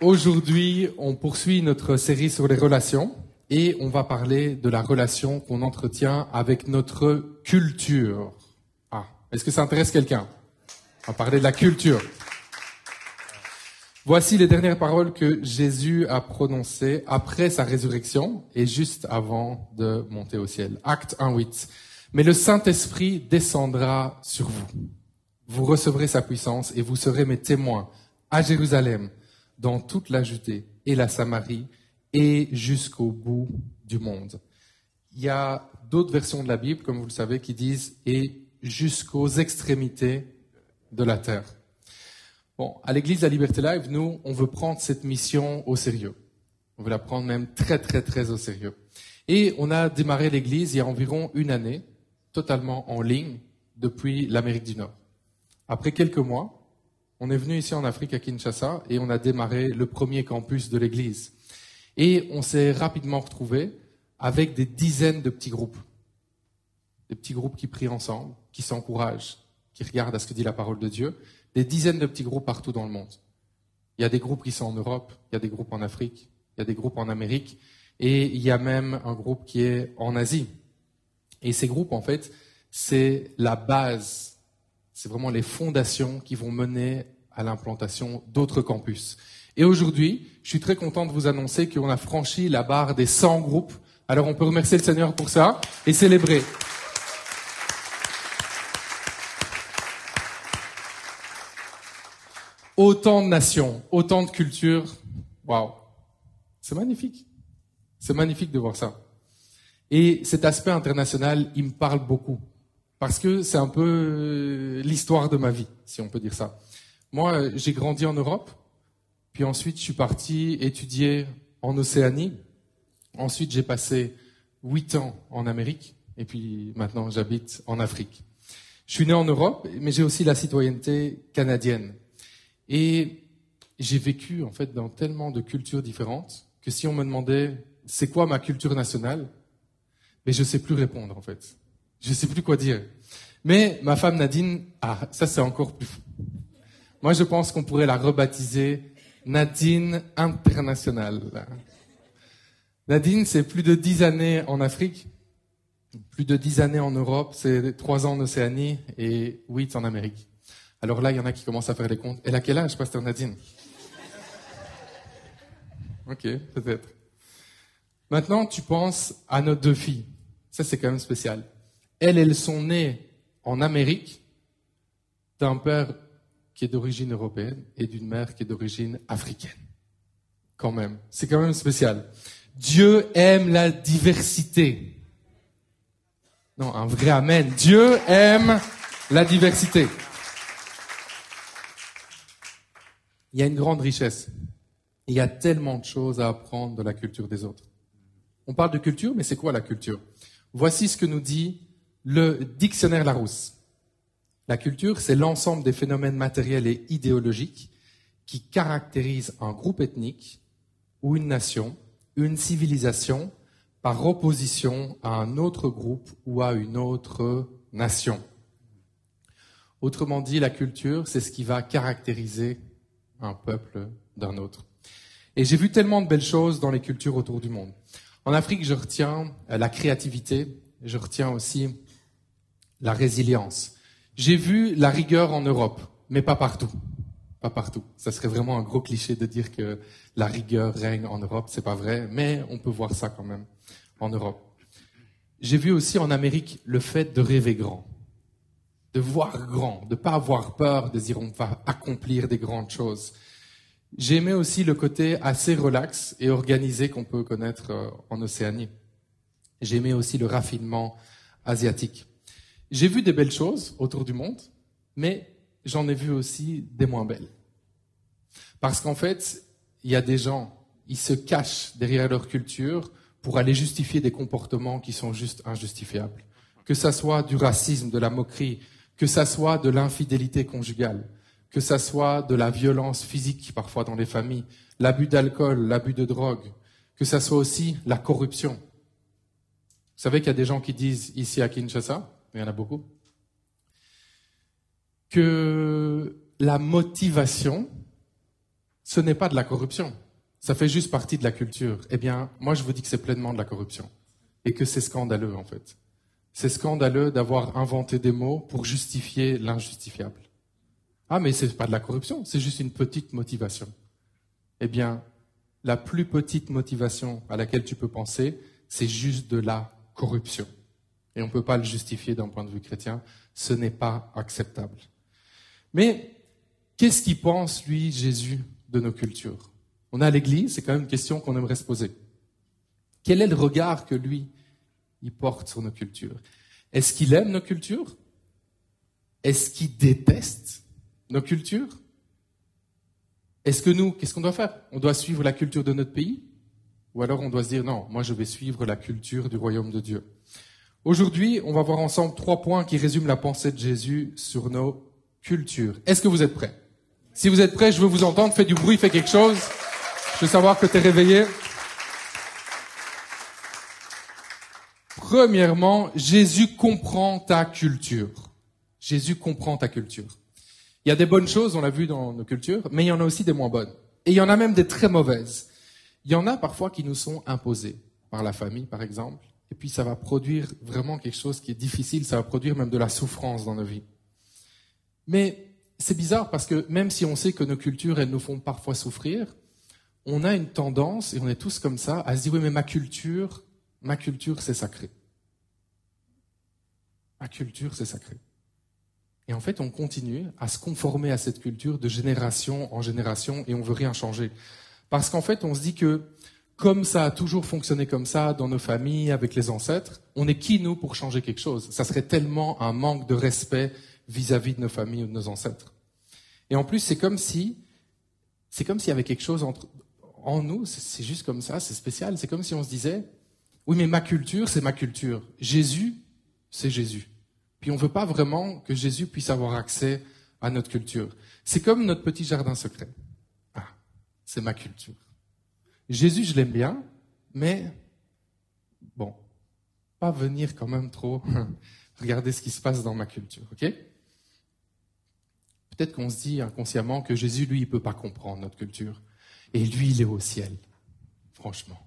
Aujourd'hui, on poursuit notre série sur les relations et on va parler de la relation qu'on entretient avec notre culture. Ah, est-ce que ça intéresse quelqu'un? On va parler de la culture. Voici les dernières paroles que Jésus a prononcées après sa résurrection et juste avant de monter au ciel. Acte 1:8. Mais le Saint-Esprit descendra sur vous. Vous recevrez sa puissance et vous serez mes témoins à Jérusalem, dans toute la Judée et la Samarie et jusqu'au bout du monde. Il y a d'autres versions de la Bible, comme vous le savez, qui disent « et jusqu'aux extrémités de la terre ». Bon, à l'Église La Liberté Live, nous, on veut prendre cette mission au sérieux. On veut la prendre même très, très, très au sérieux. Et on a démarré l'Église il y a environ une année, totalement en ligne, depuis l'Amérique du Nord. Après quelques mois, on est venu ici en Afrique, à Kinshasa, et on a démarré le premier campus de l'Église. Et on s'est rapidement retrouvé avec des dizaines de petits groupes. Des petits groupes qui prient ensemble, qui s'encouragent, qui regardent à ce que dit la parole de Dieu. Des dizaines de petits groupes partout dans le monde. Il y a des groupes qui sont en Europe, il y a des groupes en Afrique, il y a des groupes en Amérique, et il y a même un groupe qui est en Asie. Et ces groupes, en fait, c'est la base. C'est vraiment les fondations qui vont mener à l'implantation d'autres campus. Et aujourd'hui, je suis très content de vous annoncer qu'on a franchi la barre des 100 groupes. Alors on peut remercier le Seigneur pour ça et célébrer. Autant de nations, autant de cultures. Waouh! C'est magnifique. C'est magnifique de voir ça. Et cet aspect international, il me parle beaucoup. Parce que c'est un peu l'histoire de ma vie, si on peut dire ça. Moi, j'ai grandi en Europe, puis ensuite je suis parti étudier en Océanie. Ensuite, j'ai passé 8 ans en Amérique, et puis maintenant j'habite en Afrique. Je suis né en Europe, mais j'ai aussi la citoyenneté canadienne. Et j'ai vécu en fait dans tellement de cultures différentes que si on me demandait c'est quoi ma culture nationale, mais je sais plus répondre en fait. Je sais plus quoi dire. Mais ma femme Nadine, ça c'est encore plus fou. Moi je pense qu'on pourrait la rebaptiser Nadine Internationale. Nadine, c'est plus de 10 années en Afrique, plus de 10 années en Europe, c'est 3 ans en Océanie et 8 en Amérique. Alors là, il y en a qui commencent à faire les comptes. Elle a quel âge, pasteur Nadine? Ok, peut-être. Maintenant, tu penses à nos 2 filles. Ça, c'est quand même spécial. Elles sont nées en Amérique d'un père qui est d'origine européenne et d'une mère qui est d'origine africaine. Quand même. C'est quand même spécial. Dieu aime la diversité. Non, un vrai amen. Dieu aime la diversité. Il y a une grande richesse. Il y a tellement de choses à apprendre de la culture des autres. On parle de culture, mais c'est quoi la culture? Voici ce que nous dit le dictionnaire Larousse. La culture, c'est l'ensemble des phénomènes matériels et idéologiques qui caractérisent un groupe ethnique ou une nation, une civilisation, par opposition à un autre groupe ou à une autre nation. Autrement dit, la culture, c'est ce qui va caractériser un peuple d'un autre. Et j'ai vu tellement de belles choses dans les cultures autour du monde. En Afrique, je retiens la créativité, je retiens aussi la résilience. J'ai vu la rigueur en Europe, mais pas partout. Pas partout. Ça serait vraiment un gros cliché de dire que la rigueur règne en Europe, c'est pas vrai, mais on peut voir ça quand même en Europe. J'ai vu aussi en Amérique le fait de rêver grand, de voir grand, de pas avoir peur, de dire on va accomplir des grandes choses. J'ai aimé aussi le côté assez relax et organisé qu'on peut connaître en Océanie. J'ai aimé aussi le raffinement asiatique. J'ai vu des belles choses autour du monde, mais j'en ai vu aussi des moins belles. Parce qu'en fait, il y a des gens, ils se cachent derrière leur culture pour aller justifier des comportements qui sont juste injustifiables. Que ça soit du racisme, de la moquerie, que ça soit de l'infidélité conjugale, que ça soit de la violence physique parfois dans les familles, l'abus d'alcool, l'abus de drogue, que ça soit aussi la corruption. Vous savez qu'il y a des gens qui disent ici à Kinshasa, il y en a beaucoup, que la motivation ce n'est pas de la corruption. Ça fait juste partie de la culture. Eh bien, moi, je vous dis que c'est pleinement de la corruption. Et que c'est scandaleux, en fait. C'est scandaleux d'avoir inventé des mots pour justifier l'injustifiable. Ah, mais c'est pas de la corruption, c'est juste une petite motivation. Eh bien, la plus petite motivation à laquelle tu peux penser, c'est juste de la corruption. Et on ne peut pas le justifier d'un point de vue chrétien. Ce n'est pas acceptable. Mais qu'est-ce qu'il pense, lui, Jésus, de nos cultures? On est à l'Église, c'est quand même une question qu'on aimerait se poser. Quel est le regard que lui, il porte sur nos cultures? Est-ce qu'il aime nos cultures? Est-ce qu'il déteste nos cultures? Est-ce que nous, qu'est-ce qu'on doit faire? On doit suivre la culture de notre pays? Ou alors on doit se dire, non, moi je vais suivre la culture du royaume de Dieu. Aujourd'hui, on va voir ensemble 3 points qui résument la pensée de Jésus sur nos cultures. Est-ce que vous êtes prêts? Si vous êtes prêts, je veux vous entendre, faites du bruit, faites quelque chose. Je veux savoir que tu es réveillé. Premièrement, Jésus comprend ta culture. Jésus comprend ta culture. Il y a des bonnes choses, on l'a vu dans nos cultures, mais il y en a aussi des moins bonnes. Et il y en a même des très mauvaises. Il y en a parfois qui nous sont imposées par la famille, par exemple. Et puis ça va produire vraiment quelque chose qui est difficile, ça va produire même de la souffrance dans nos vies. Mais c'est bizarre parce que même si on sait que nos cultures, elles nous font parfois souffrir, on a une tendance, et on est tous comme ça, à se dire, oui, mais ma culture, c'est sacré. Ma culture, c'est sacré. Et en fait, on continue à se conformer à cette culture de génération en génération et on veut rien changer. Parce qu'en fait, on se dit que comme ça a toujours fonctionné comme ça dans nos familles, avec les ancêtres, on est qui, nous, pour changer quelque chose? Ça serait tellement un manque de respect vis-à-vis de nos familles ou de nos ancêtres. Et en plus, c'est comme s'il y avait quelque chose en nous, c'est juste comme ça, c'est spécial. C'est comme si on se disait, oui, mais ma culture, c'est ma culture. Jésus, c'est Jésus. Puis on ne veut pas vraiment que Jésus puisse avoir accès à notre culture. C'est comme notre petit jardin secret. Ah, c'est ma culture. Jésus, je l'aime bien, mais bon, pas venir quand même trop regarder ce qui se passe dans ma culture, ok? Peut-être qu'on se dit inconsciemment que Jésus, lui, il peut pas comprendre notre culture. Et lui, il est au ciel, franchement.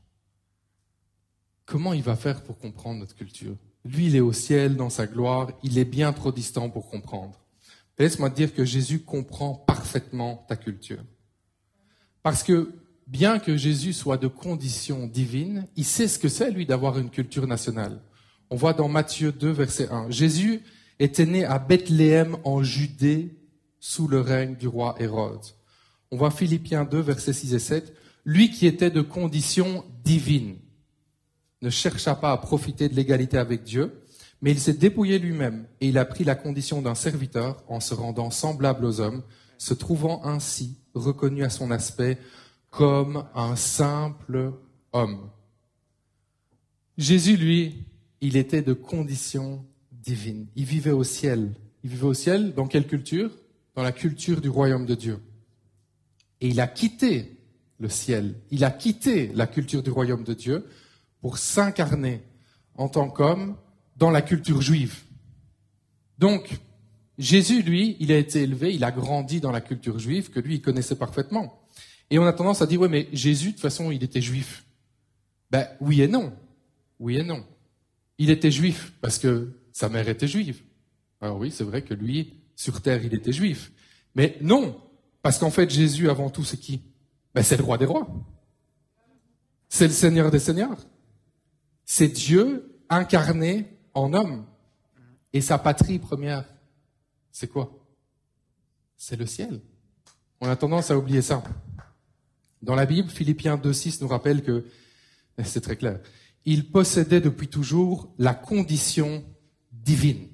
Comment il va faire pour comprendre notre culture? Lui, il est au ciel, dans sa gloire, il est bien trop distant pour comprendre. Laisse-moi te dire que Jésus comprend parfaitement ta culture. Parce que, bien que Jésus soit de condition divine, il sait ce que c'est, lui, d'avoir une culture nationale. On voit dans Matthieu 2, verset 1. Jésus était né à Bethléem, en Judée, sous le règne du roi Hérode. On voit Philippiens 2, versets 6 et 7. Lui qui était de condition divine ne chercha pas à profiter de l'égalité avec Dieu, mais il s'est dépouillé lui-même et il a pris la condition d'un serviteur en se rendant semblable aux hommes, se trouvant ainsi reconnu à son aspect comme un simple homme. Jésus, lui, il était de condition divine. Il vivait au ciel. Il vivait au ciel dans quelle culture? Dans la culture du royaume de Dieu. Et il a quitté le ciel. Il a quitté la culture du royaume de Dieu pour s'incarner en tant qu'homme dans la culture juive. Donc, Jésus, lui, il a été élevé, il a grandi dans la culture juive que lui, il connaissait parfaitement. Et on a tendance à dire, ouais, mais Jésus, de toute façon, il était juif. Ben, oui et non. Oui et non. Il était juif parce que sa mère était juive. Alors oui, c'est vrai que lui, sur terre, il était juif. Mais non, parce qu'en fait, Jésus, avant tout, c'est qui? Ben, c'est le roi des rois. C'est le Seigneur des seigneurs. C'est Dieu incarné en homme. Et sa patrie première, c'est quoi? C'est le ciel. On a tendance à oublier ça. Dans la Bible, Philippiens 2,6 nous rappelle que, c'est très clair, il possédait depuis toujours la condition divine.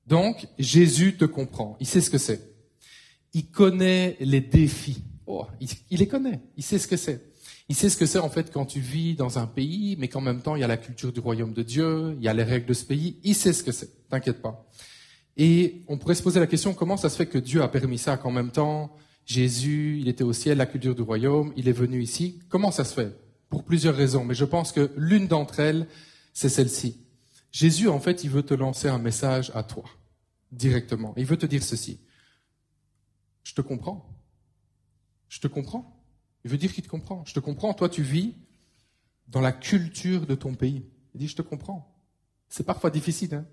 Donc, Jésus te comprend. Il sait ce que c'est. Il connaît les défis. Oh, il les connaît. Il sait ce que c'est. Il sait ce que c'est en fait quand tu vis dans un pays, mais qu'en même temps, il y a la culture du royaume de Dieu, il y a les règles de ce pays. Il sait ce que c'est. T'inquiète pas. Et on pourrait se poser la question, comment ça se fait que Dieu a permis ça, qu'en même temps, Jésus, il était au ciel, la culture du royaume, il est venu ici. Comment ça se fait? Pour plusieurs raisons, mais je pense que l'une d'entre elles, c'est celle-ci. Jésus, en fait, il veut te lancer un message à toi, directement. Il veut te dire ceci. Je te comprends. Je te comprends. Il veut dire qu'il te comprend. Je te comprends. Toi, tu vis dans la culture de ton pays. Il dit, je te comprends. C'est parfois difficile, hein,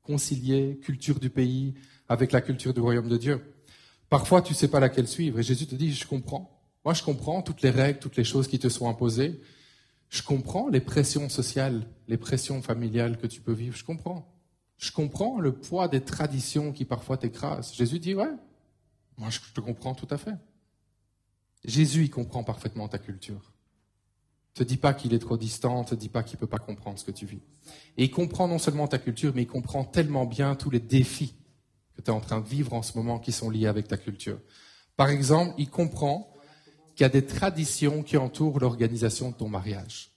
concilier culture du pays avec la culture du royaume de Dieu. Parfois, tu ne sais pas laquelle suivre. Et Jésus te dit, je comprends. Moi, je comprends toutes les règles, toutes les choses qui te sont imposées. Je comprends les pressions sociales, les pressions familiales que tu peux vivre. Je comprends. Je comprends le poids des traditions qui parfois t'écrasent. Jésus dit, ouais, moi, je te comprends tout à fait. Jésus, il comprend parfaitement ta culture. Ne te dis pas qu'il est trop distant, ne te dis pas qu'il ne peut pas comprendre ce que tu vis. Et il comprend non seulement ta culture, mais il comprend tellement bien tous les défis que tu es en train de vivre en ce moment qui sont liés avec ta culture. Par exemple, il comprend qu'il y a des traditions qui entourent l'organisation de ton mariage.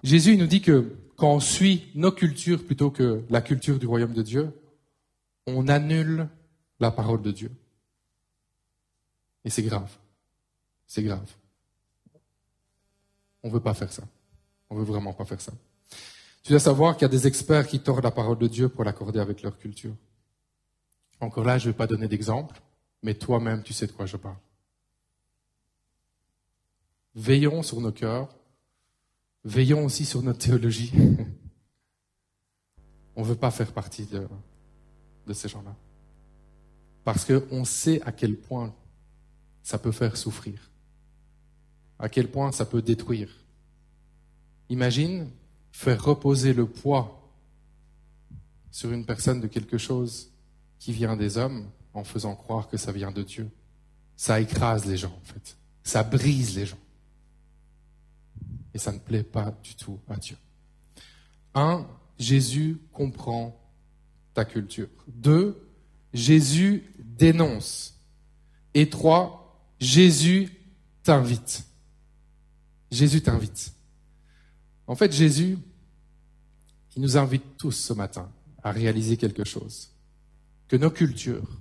Jésus il nous dit que quand on suit nos cultures plutôt que la culture du royaume de Dieu, on annule la parole de Dieu. Et c'est grave. C'est grave. On ne veut pas faire ça. On ne veut vraiment pas faire ça. Tu dois savoir qu'il y a des experts qui tordent la parole de Dieu pour l'accorder avec leur culture. Encore là, je ne vais pas donner d'exemple, mais toi-même, tu sais de quoi je parle. Veillons sur nos cœurs. Veillons aussi sur notre théologie. On ne veut pas faire partie de ces gens-là. Parce qu'on sait à quel point ça peut faire souffrir. À quel point ça peut détruire. Imagine faire reposer le poids sur une personne de quelque chose qui vient des hommes en faisant croire que ça vient de Dieu. Ça écrase les gens, en fait. Ça brise les gens. Et ça ne plaît pas du tout à Dieu. 1, Jésus comprend ta culture. 2, Jésus dénonce. Et 3, Jésus t'invite. Jésus t'invite. En fait, Jésus, il nous invite tous ce matin à réaliser quelque chose. Que nos cultures,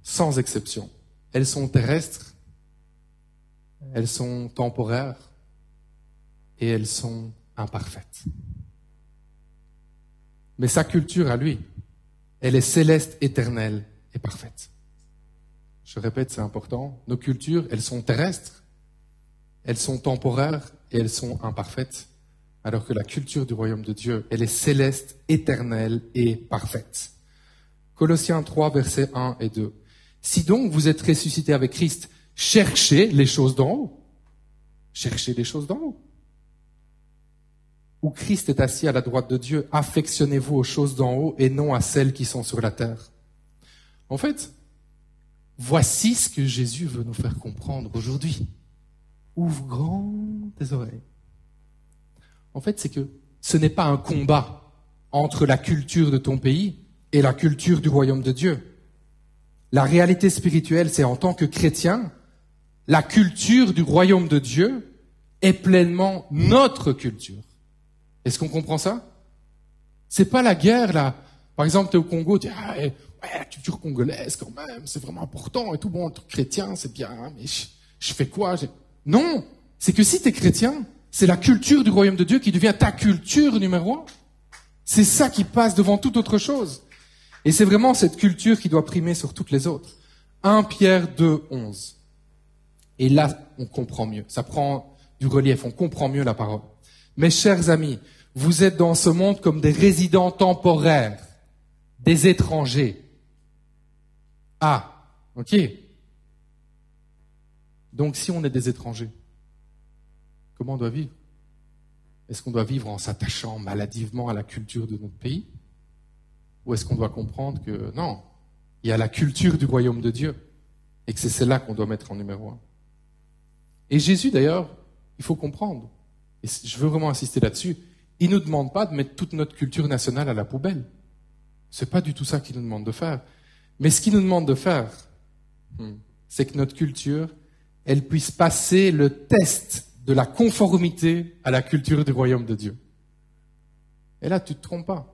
sans exception, elles sont terrestres, elles sont temporaires et elles sont imparfaites. Mais sa culture à lui, elle est céleste, éternelle et parfaite. Je répète, c'est important. Nos cultures, elles sont terrestres, elles sont temporaires et elles sont imparfaites, alors que la culture du royaume de Dieu, elle est céleste, éternelle et parfaite. Colossiens 3, versets 1 et 2. Si donc vous êtes ressuscités avec Christ, cherchez les choses d'en haut. Cherchez les choses d'en haut. Où Christ est assis à la droite de Dieu, affectionnez-vous aux choses d'en haut et non à celles qui sont sur la terre. En fait, voici ce que Jésus veut nous faire comprendre aujourd'hui. Ouvre grand tes oreilles. En fait, c'est que ce n'est pas un combat entre la culture de ton pays et la culture du royaume de Dieu. La réalité spirituelle, c'est en tant que chrétien, la culture du royaume de Dieu est pleinement notre culture. Est-ce qu'on comprend ça? C'est pas la guerre, là. Par exemple, t'es au Congo, tu dis, la culture congolaise, quand même, c'est vraiment important et tout. Bon, être chrétien, c'est bien, hein, mais je fais quoi? Non! C'est que si t'es chrétien, c'est la culture du royaume de Dieu qui devient ta culture numéro 1. C'est ça qui passe devant toute autre chose. Et c'est vraiment cette culture qui doit primer sur toutes les autres. 1 Pierre 2, 11. Et là, on comprend mieux. Ça prend du relief, on comprend mieux la parole. Mes chers amis, vous êtes dans ce monde comme des résidents temporaires, des étrangers. Ah, ok. Donc si on est des étrangers, comment on doit vivre? Est-ce qu'on doit vivre en s'attachant maladivement à la culture de notre pays? Ou est-ce qu'on doit comprendre que non, il y a la culture du royaume de Dieu et que c'est celle-là qu'on doit mettre en numéro 1. Et Jésus, d'ailleurs, il faut comprendre, et je veux vraiment insister là-dessus, il ne nous demande pas de mettre toute notre culture nationale à la poubelle. C'est pas du tout ça qu'il nous demande de faire. Mais ce qu'il nous demande de faire, c'est que notre culture, elle puisse passer le test de la conformité à la culture du royaume de Dieu. Et là, tu ne te trompes pas.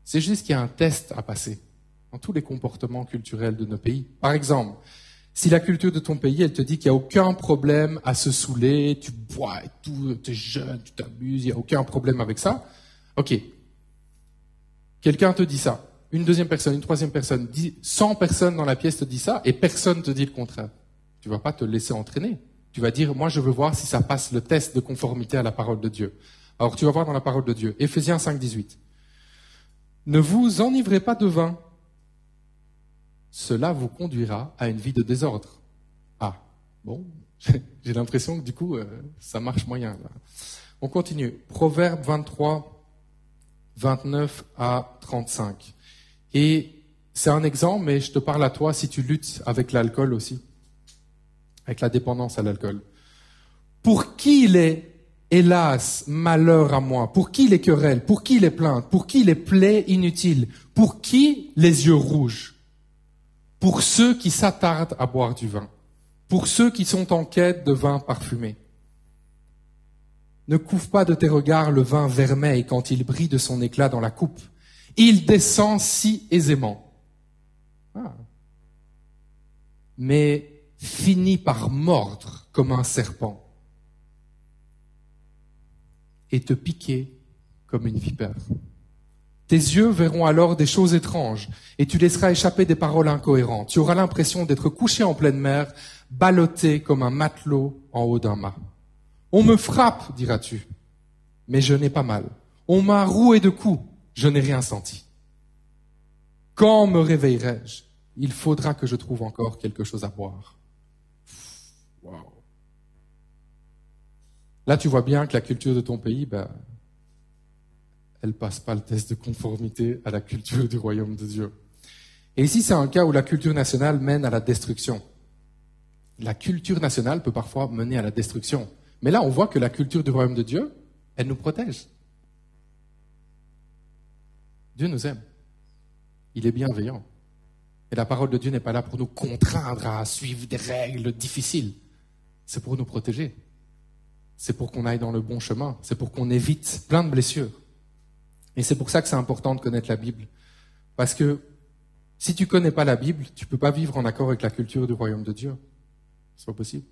C'est juste qu'il y a un test à passer dans tous les comportements culturels de nos pays. Par exemple, si la culture de ton pays, elle te dit qu'il n'y a aucun problème à se saouler, tu bois et tout, tu es jeune, tu t'amuses, il n'y a aucun problème avec ça, ok. Quelqu'un te dit ça. une deuxième personne, une troisième personne, 100 personnes dans la pièce te disent ça et personne te dit le contraire. Tu vas pas te laisser entraîner. Tu vas dire, moi je veux voir si ça passe le test de conformité à la parole de Dieu. Alors tu vas voir dans la parole de Dieu. Éphésiens 5, 18. Ne vous enivrez pas de vin. Cela vous conduira à une vie de désordre. Ah, bon, j'ai l'impression que du coup, ça marche moyen. Là. On continue. Proverbe 23, 29 à 35. Et c'est un exemple, mais je te parle à toi si tu luttes avec l'alcool aussi, avec la dépendance à l'alcool. Pour qui il est, hélas, malheur à moi? Pour qui les querelles? Pour qui les plaintes? Pour qui les plaies inutiles? Pour qui les yeux rouges? Pour ceux qui s'attardent à boire du vin, pour ceux qui sont en quête de vin parfumé. Ne couvre pas de tes regards le vin vermeil quand il brille de son éclat dans la coupe. Il descend si aisément. Ah. Mais finit par mordre comme un serpent et te piquer comme une vipère. Tes yeux verront alors des choses étranges et tu laisseras échapper des paroles incohérentes. Tu auras l'impression d'être couché en pleine mer, ballotté comme un matelot en haut d'un mât. On me frappe, diras-tu, mais je n'ai pas mal. On m'a roué de coups, je n'ai rien senti. Quand me réveillerai-je? Il faudra que je trouve encore quelque chose à boire. Wow. Là, tu vois bien que la culture de ton pays, elle passe pas le test de conformité à la culture du royaume de Dieu. Et ici, c'est un cas où la culture nationale mène à la destruction. La culture nationale peut parfois mener à la destruction. Mais là, on voit que la culture du royaume de Dieu, elle nous protège. Dieu nous aime. Il est bienveillant. Et la parole de Dieu n'est pas là pour nous contraindre à suivre des règles difficiles. C'est pour nous protéger. C'est pour qu'on aille dans le bon chemin. C'est pour qu'on évite plein de blessures. Et c'est pour ça que c'est important de connaître la Bible. Parce que si tu connais pas la Bible, tu peux pas vivre en accord avec la culture du royaume de Dieu. C'est pas possible.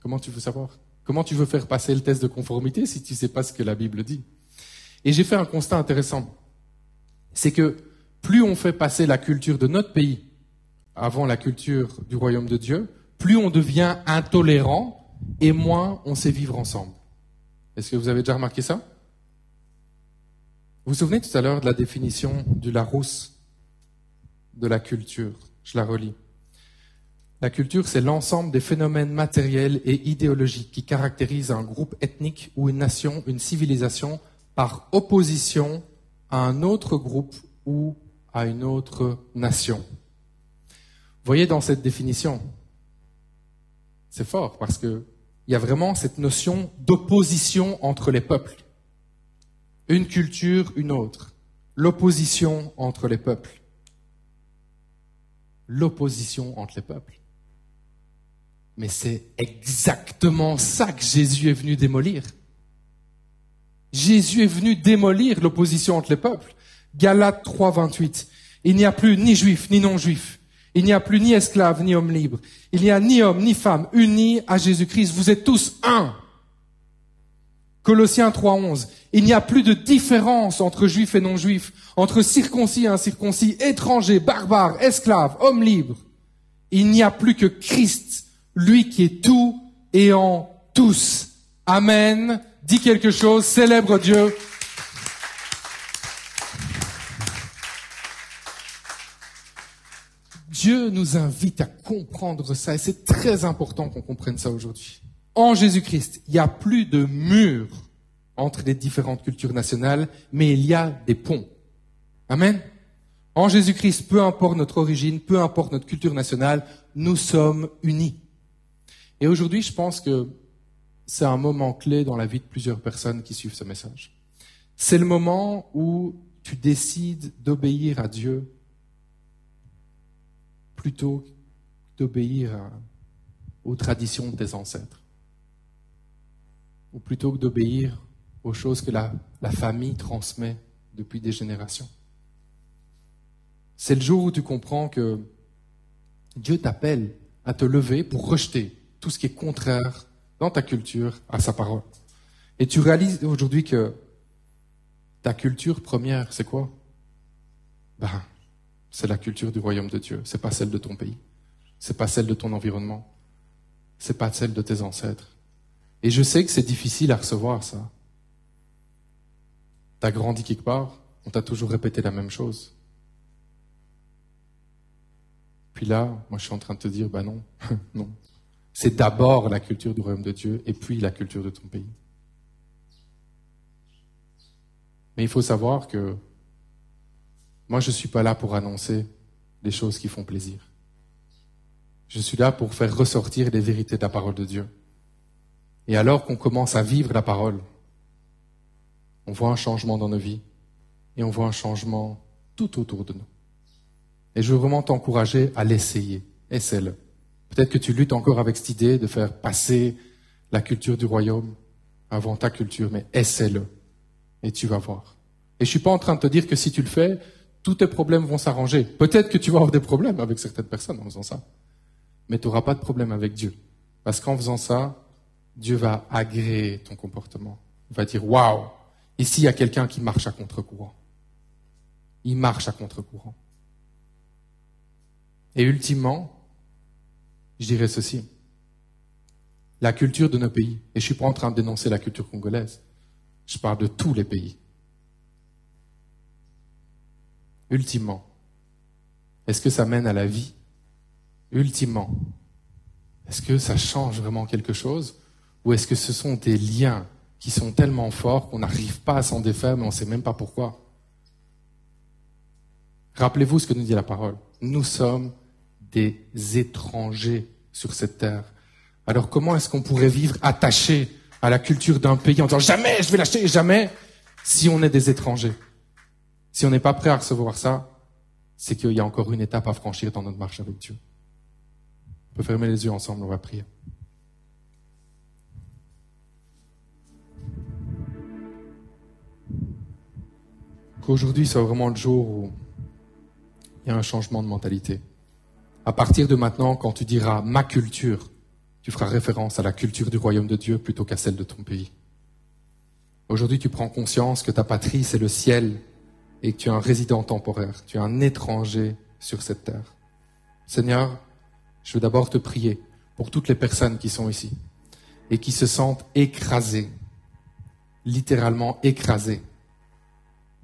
Comment tu veux savoir? Comment tu veux faire passer le test de conformité si tu sais pas ce que la Bible dit? Et j'ai fait un constat intéressant. C'est que plus on fait passer la culture de notre pays avant la culture du royaume de Dieu, plus on devient intolérant et moins on sait vivre ensemble. Est-ce que vous avez déjà remarqué ça? Vous vous souvenez tout à l'heure de la définition du Larousse de la culture? Je la relis. La culture, c'est l'ensemble des phénomènes matériels et idéologiques qui caractérisent un groupe ethnique ou une nation, une civilisation, par opposition à un autre groupe ou à une autre nation. Vous voyez dans cette définition, c'est fort parce que il y a vraiment cette notion d'opposition entre les peuples. Une culture, une autre. L'opposition entre les peuples. L'opposition entre les peuples. Mais c'est exactement ça que Jésus est venu démolir. Jésus est venu démolir l'opposition entre les peuples. Galates 3, 28. Il n'y a plus ni juif ni non-juif. Il n'y a plus ni esclave ni homme libre. Il n'y a ni homme ni femme unis à Jésus-Christ. Vous êtes tous un. Colossiens 3, 11. Il n'y a plus de différence entre juifs et non-juifs, entre circoncis et incirconcis, étrangers, barbares, esclaves, hommes libres. Il n'y a plus que Christ, lui qui est tout et en tous. Amen. Dis quelque chose, célèbre Dieu. Dieu nous invite à comprendre ça et c'est très important qu'on comprenne ça aujourd'hui. En Jésus-Christ, il n'y a plus de mur entre les différentes cultures nationales, mais il y a des ponts. Amen. En Jésus-Christ, peu importe notre origine, peu importe notre culture nationale, nous sommes unis. Et aujourd'hui, je pense que c'est un moment clé dans la vie de plusieurs personnes qui suivent ce message. C'est le moment où tu décides d'obéir à Dieu plutôt que d'obéir aux traditions de tes ancêtres. Ou plutôt que d'obéir aux choses que la famille transmet depuis des générations. C'est le jour où tu comprends que Dieu t'appelle à te lever pour rejeter tout ce qui est contraire dans ta culture à sa parole. Et tu réalises aujourd'hui que ta culture première, c'est quoi? c'est la culture du royaume de Dieu. C'est pas celle de ton pays. C'est pas celle de ton environnement. C'est pas celle de tes ancêtres. Et je sais que c'est difficile à recevoir, ça. T'as grandi quelque part, on t'a toujours répété la même chose. Puis là, moi je suis en train de te dire, non, non. C'est d'abord la culture du royaume de Dieu et puis la culture de ton pays. Mais il faut savoir que moi je ne suis pas là pour annoncer les choses qui font plaisir. Je suis là pour faire ressortir les vérités de la parole de Dieu. Et alors qu'on commence à vivre la parole, on voit un changement dans nos vies et on voit un changement tout autour de nous. Et je veux vraiment t'encourager à l'essayer. Essaie-le. Peut-être que tu luttes encore avec cette idée de faire passer la culture du royaume avant ta culture, mais essaie-le et tu vas voir. Et je suis pas en train de te dire que si tu le fais, tous tes problèmes vont s'arranger. Peut-être que tu vas avoir des problèmes avec certaines personnes en faisant ça, mais tu n'auras pas de problème avec Dieu. Parce qu'en faisant ça, Dieu va agréer ton comportement. Il va dire, waouh, ici il y a quelqu'un qui marche à contre-courant. Il marche à contre-courant. Et ultimement, je dirais ceci. La culture de nos pays, et je suis pas en train de dénoncer la culture congolaise, je parle de tous les pays. Ultimement, est-ce que ça mène à la vie? Ultimement, est-ce que ça change vraiment quelque chose? Ou est-ce que ce sont des liens qui sont tellement forts qu'on n'arrive pas à s'en défaire, mais on ne sait même pas pourquoi? Rappelez-vous ce que nous dit la parole. Nous sommes des étrangers sur cette terre. Alors comment est-ce qu'on pourrait vivre attaché à la culture d'un pays en disant jamais je vais lâcher, jamais, si on est des étrangers? Si on n'est pas prêt à recevoir ça, c'est qu'il y a encore une étape à franchir dans notre marche avec Dieu. On peut fermer les yeux ensemble, on va prier. Qu'aujourd'hui soit vraiment le jour où il y a un changement de mentalité. À partir de maintenant, quand tu diras « ma culture », tu feras référence à la culture du royaume de Dieu plutôt qu'à celle de ton pays. Aujourd'hui, tu prends conscience que ta patrie, c'est le ciel et que tu es un résident temporaire, tu es un étranger sur cette terre. Seigneur, je veux d'abord te prier pour toutes les personnes qui sont ici et qui se sentent écrasées, littéralement écrasées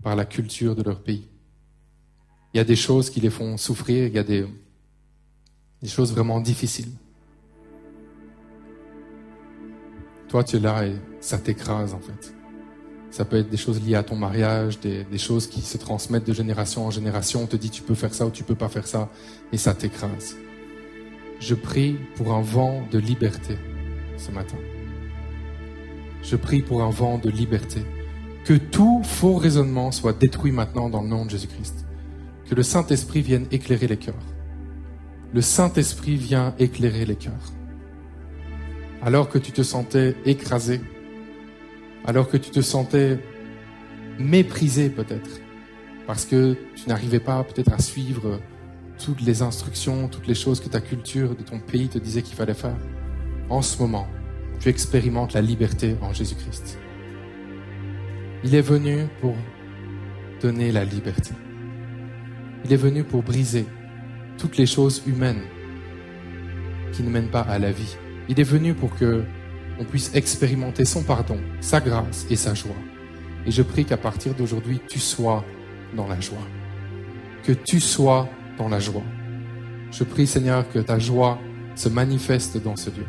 par la culture de leur pays. Il y a des choses qui les font souffrir, il y a des choses vraiment difficiles. Toi, tu es là et ça t'écrase en fait. Ça peut être des choses liées à ton mariage, des choses qui se transmettent de génération en génération. On te dit tu peux faire ça ou tu peux pas faire ça et ça t'écrase. Je prie pour un vent de liberté ce matin. Je prie pour un vent de liberté. Que tout faux raisonnement soit détruit maintenant dans le nom de Jésus-Christ. Que le Saint-Esprit vienne éclairer les cœurs. Le Saint-Esprit vient éclairer les cœurs. Alors que tu te sentais écrasé, alors que tu te sentais méprisé peut-être, parce que tu n'arrivais pas peut-être à suivre toutes les instructions, toutes les choses que ta culture de ton pays te disait qu'il fallait faire. En ce moment, tu expérimentes la liberté en Jésus-Christ. Il est venu pour donner la liberté. Il est venu pour briser toutes les choses humaines qui ne mènent pas à la vie. Il est venu pour que on puisse expérimenter son pardon, sa grâce et sa joie. Et je prie qu'à partir d'aujourd'hui, tu sois dans la joie. Que tu sois dans la joie. Je prie, Seigneur, que ta joie se manifeste dans ce lieu.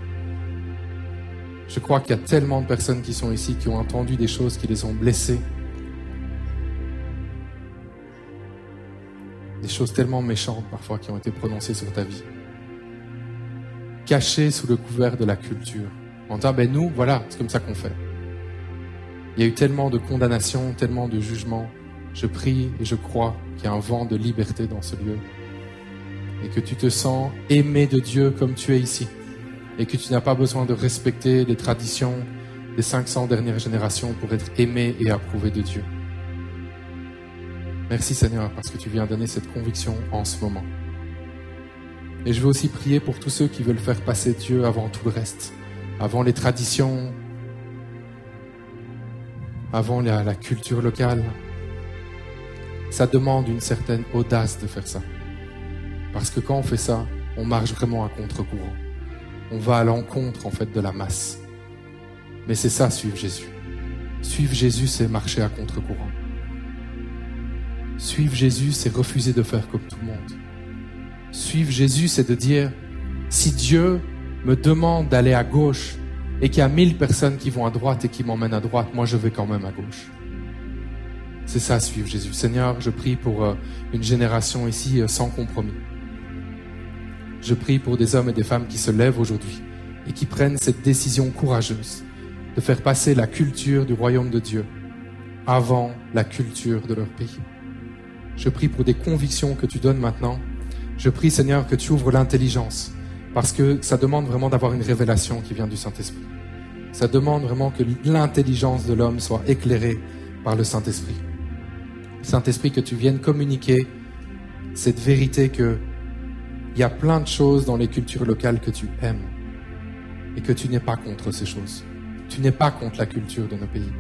Je crois qu'il y a tellement de personnes qui sont ici, qui ont entendu des choses qui les ont blessés. Des choses tellement méchantes parfois qui ont été prononcées sur ta vie. Cachées sous le couvert de la culture. En disant, nous, voilà, c'est comme ça qu'on fait. Il y a eu tellement de condamnation, tellement de jugement. Je prie et je crois qu'il y a un vent de liberté dans ce lieu. Et que tu te sens aimé de Dieu comme tu es ici. Et que tu n'as pas besoin de respecter les traditions des 500 dernières générations pour être aimé et approuvé de Dieu. Merci Seigneur parce que tu viens donner cette conviction en ce moment. Et je veux aussi prier pour tous ceux qui veulent faire passer Dieu avant tout le reste, avant les traditions, avant la culture locale. Ça demande une certaine audace de faire ça. Parce que quand on fait ça, on marche vraiment à contre-courant. On va à l'encontre, en fait, de la masse. Mais c'est ça, suivre Jésus. Suivre Jésus, c'est marcher à contre-courant. Suivre Jésus, c'est refuser de faire comme tout le monde. Suivre Jésus, c'est de dire, si Dieu me demande d'aller à gauche et qu'il y a 1000 personnes qui vont à droite et qui m'emmènent à droite, moi je vais quand même à gauche. C'est ça, suivre Jésus. Seigneur, je prie pour une génération ici sans compromis. Je prie pour des hommes et des femmes qui se lèvent aujourd'hui et qui prennent cette décision courageuse de faire passer la culture du royaume de Dieu avant la culture de leur pays. Je prie pour des convictions que tu donnes maintenant. Je prie, Seigneur, que tu ouvres l'intelligence, parce que ça demande vraiment d'avoir une révélation qui vient du Saint-Esprit. Ça demande vraiment que l'intelligence de l'homme soit éclairée par le Saint-Esprit. Saint-Esprit, que tu viennes communiquer cette vérité que il y a plein de choses dans les cultures locales que tu aimes et que tu n'es pas contre ces choses. Tu n'es pas contre la culture de nos pays,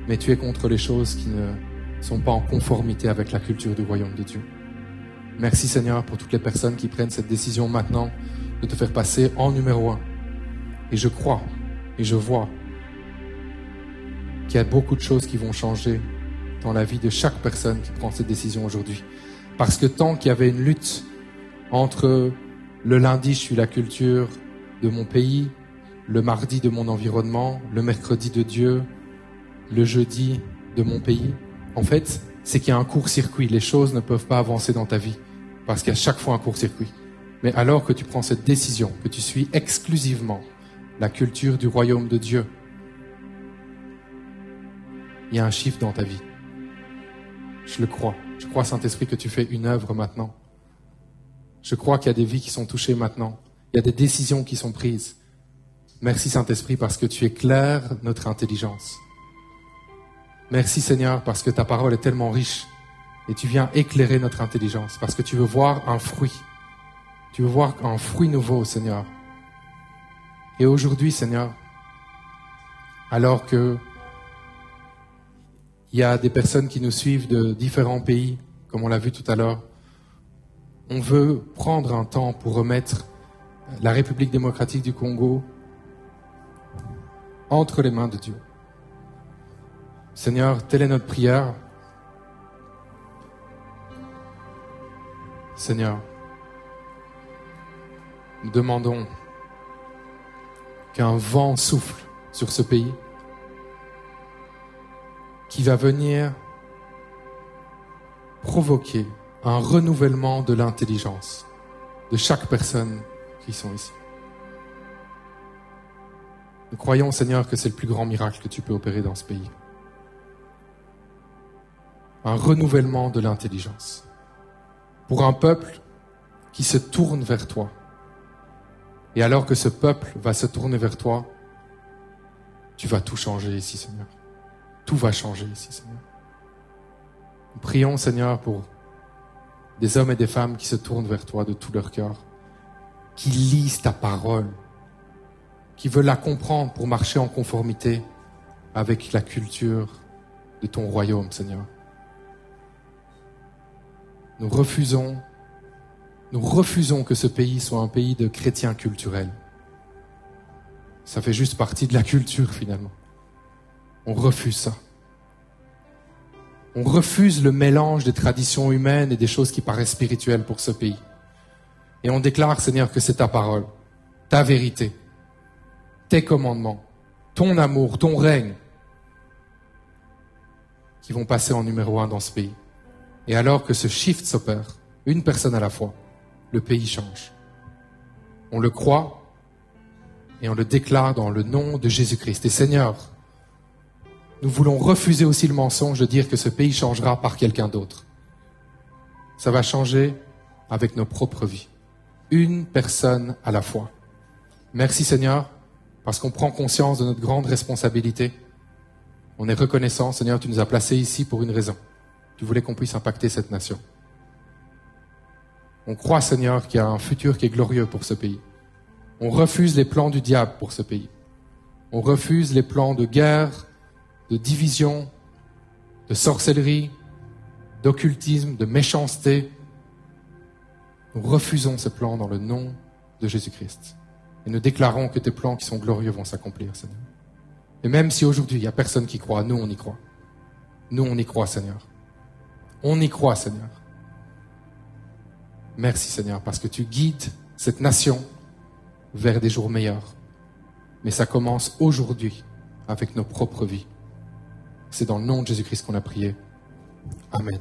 mais tu es contre les choses qui ne sont pas en conformité avec la culture du royaume de Dieu. Merci Seigneur pour toutes les personnes qui prennent cette décision maintenant de te faire passer en numéro 1. Et je crois et je vois qu'il y a beaucoup de choses qui vont changer dans la vie de chaque personne qui prend cette décision aujourd'hui. Parce que tant qu'il y avait une lutte entre le lundi, je suis la culture de mon pays, le mardi de mon environnement, le mercredi de Dieu, le jeudi de mon pays, en fait, c'est qu'il y a un court-circuit. Les choses ne peuvent pas avancer dans ta vie parce qu'il y a chaque fois un court-circuit. Mais alors que tu prends cette décision, que tu suis exclusivement la culture du royaume de Dieu, il y a un chiffre dans ta vie. Je le crois. Je crois, Saint-Esprit, que tu fais une œuvre maintenant. Je crois qu'il y a des vies qui sont touchées maintenant. Il y a des décisions qui sont prises. Merci, Saint-Esprit, parce que tu éclaires notre intelligence. Merci, Seigneur, parce que ta parole est tellement riche et tu viens éclairer notre intelligence, parce que tu veux voir un fruit. Tu veux voir un fruit nouveau, Seigneur. Et aujourd'hui, Seigneur, alors que il y a des personnes qui nous suivent de différents pays, comme on l'a vu tout à l'heure, on veut prendre un temps pour remettre la République démocratique du Congo entre les mains de Dieu. Seigneur, telle est notre prière. Seigneur, nous demandons qu'un vent souffle sur ce pays qui va venir provoquer un renouvellement de l'intelligence de chaque personne qui sont ici. Nous croyons, Seigneur, que c'est le plus grand miracle que tu peux opérer dans ce pays. Un renouvellement de l'intelligence. Pour un peuple qui se tourne vers toi. Et alors que ce peuple va se tourner vers toi, tu vas tout changer ici, Seigneur. Tout va changer ici, Seigneur. Nous prions, Seigneur, pour des hommes et des femmes qui se tournent vers toi de tout leur cœur, qui lisent ta parole, qui veulent la comprendre pour marcher en conformité avec la culture de ton royaume, Seigneur. Nous refusons que ce pays soit un pays de chrétiens culturels. Ça fait juste partie de la culture, finalement. On refuse ça. On refuse le mélange des traditions humaines et des choses qui paraissent spirituelles pour ce pays. Et on déclare, Seigneur, que c'est ta parole, ta vérité, tes commandements, ton amour, ton règne qui vont passer en numéro 1 dans ce pays. Et alors que ce shift s'opère, une personne à la fois, le pays change. On le croit et on le déclare dans le nom de Jésus-Christ. Et Seigneur, nous voulons refuser aussi le mensonge de dire que ce pays changera par quelqu'un d'autre. Ça va changer avec nos propres vies. Une personne à la fois. Merci Seigneur, parce qu'on prend conscience de notre grande responsabilité. On est reconnaissant, Seigneur, tu nous as placés ici pour une raison. Tu voulais qu'on puisse impacter cette nation. On croit, Seigneur, qu'il y a un futur qui est glorieux pour ce pays. On refuse les plans du diable pour ce pays. On refuse les plans de guerre, de division, de sorcellerie, d'occultisme, de méchanceté. Nous refusons ces plans dans le nom de Jésus-Christ. Et nous déclarons que tes plans qui sont glorieux vont s'accomplir, Seigneur. Et même si aujourd'hui, il n'y a personne qui croit, nous, on y croit. Nous, on y croit, Seigneur. On y croit, Seigneur. Merci, Seigneur, parce que tu guides cette nation vers des jours meilleurs. Mais ça commence aujourd'hui avec nos propres vies. C'est dans le nom de Jésus-Christ qu'on a prié. Amen.